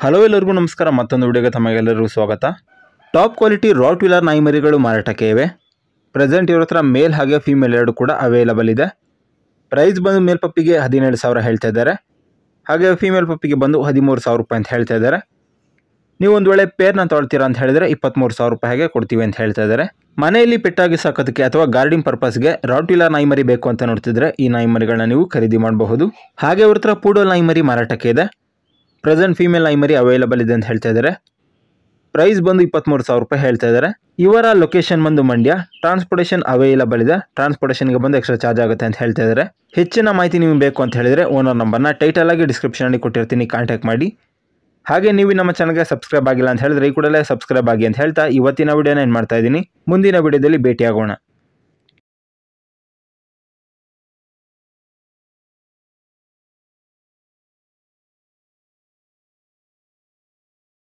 Hello ಎಲ್ಲರಿಗೂ ನಮಸ್ಕಾರ. ಮತ್ತೊಂದು ವಿಡಿಯೋಗೆ ತಮಗೆಲ್ಲರಿಗೂ ಸ್ವಾಗತ. ಟಾಪ್ ಕ್ವಾಲಿಟಿ ರಾಟ್ ವೀಲರ್ ನಾಯಿಮರಿಗಳು ಮಾರಾಟಕ್ಕೆ ಇವೆ. ಪ್ರೆಸೆಂಟ್ ಇರೋ ಹತ್ರ ಮೇಲ್ ಹಾಗೆ ಫೀಮೇಲ್ ಎರಡು ಕೂಡ ಅವೈಲಬಲ್ ಇದೆ. ಪ್ರೈಸ್ ಬಂದು ಮೇಲ್ ಪಪ್ಪಿಗೆ 17,000 ಹೇಳ್ತಾ ಇದ್ದಾರೆ, ಹಾಗೆ ಫೀಮೇಲ್ ಪಪ್ಪಿಗೆ ಬಂದು 13,000 ರೂಪಾಯಿ ಅಂತ ಹೇಳ್ತಾ ಇದ್ದಾರೆ. ನೀವು ಒಂದು ವೇಳೆ ಪೇರ್ನ ತೊಳ್ತೀರಾ ಅಂತ ಹೇಳಿದರೆ 23,000 ರೂಪಾಯಿ ಹಾಗೆ ಕೊಡ್ತೀವಿ ಅಂತ ಹೇಳ್ತಾ ಇದ್ದಾರೆ. ಮನೆಯಲ್ಲಿ ಪೆಟ್ಟಾಗಿ ಸಾಕೋದಕ್ಕೆ ಅಥವಾ ಗಾರ್ಡಿಂಗ್ ಪರ್ಪಸ್ಗೆ ರಾಟ್ ವೀಲರ್ ನಾಯಿಮರಿ ಬೇಕು ಅಂತ ನೋಡ್ತಿದ್ರೆ ಈ ನಾಯಿಮರಿಗಳನ್ನ ನೀವು ಖರೀದಿ ಮಾಡಬಹುದು. ಹಾಗೆ ಅವ್ರ ಹತ್ರ ಪೂಡೋಲ್ ನಾಯಿಮರಿ ಮಾರಾಟಕ್ಕೆ ಇದೆ. ಪ್ರೆಸೆಂಟ್ ಫೀಮೇಲ್ ನಾಯಿಮರಿ ಅವೈಲಬಲ್ ಇದೆ ಅಂತ ಹೇಳ್ತಾ ಇದ್ದಾರೆ. ಪ್ರೈಸ್ ಬಂದು 23,000 ರೂಪಾಯಿ ಹೇಳ್ತಾ ಇದ್ದಾರೆ. ಇವರ ಲೊಕೇಶನ್ ಬಂದು ಮಂಡ್ಯ. ಟ್ರಾನ್ಸ್ಪೋರ್ಟೇಷನ್ ಅವೈಲಬಲ್ ಇದೆ. ಟ್ರಾನ್ಸ್ಪೋರ್ಟೇಷನ್ಗೆ ಬಂದು ಎಕ್ಸ್ಟ್ರಾ ಚಾರ್ಜ್ ಆಗುತ್ತೆ ಅಂತ ಹೇಳ್ತಾ ಇದ್ದಾರೆ. ಹೆಚ್ಚಿನ ಮಾಹಿತಿ ನಿಮಗೆ ಬೇಕು ಅಂತ ಹೇಳಿದರೆ ಓನರ್ ನಂಬರ್ನ ಟೈಟಲ್ ಆಗಿ ಡಿಸ್ಕ್ರಿಪ್ಷನಲ್ಲಿ ಕೊಟ್ಟಿರ್ತೀನಿ, ಕಾಂಟ್ಯಾಕ್ಟ್ ಮಾಡಿ. ಹಾಗೆ ನೀವು ನಮ್ಮ ಚಾನಲ್ಗೆ ಸಬ್ಸ್ಕ್ರೈಬ್ ಆಗಿಲ್ಲ ಅಂತ ಹೇಳಿದ್ರೆ ಈ ಕೂಡಲೇ ಸಬ್ಸ್ಕ್ರೈಬ್ ಆಗಿ ಅಂತ ಹೇಳ್ತಾ ಇವತ್ತಿನ ವಿಡಿಯೋನ ಏನು ಮಾಡ್ತಾ ಇದ್ದೀನಿ. ಮುಂದಿನ ವಿಡಿಯೋದಲ್ಲಿ ಭೇಟಿಯಾಗೋಣ.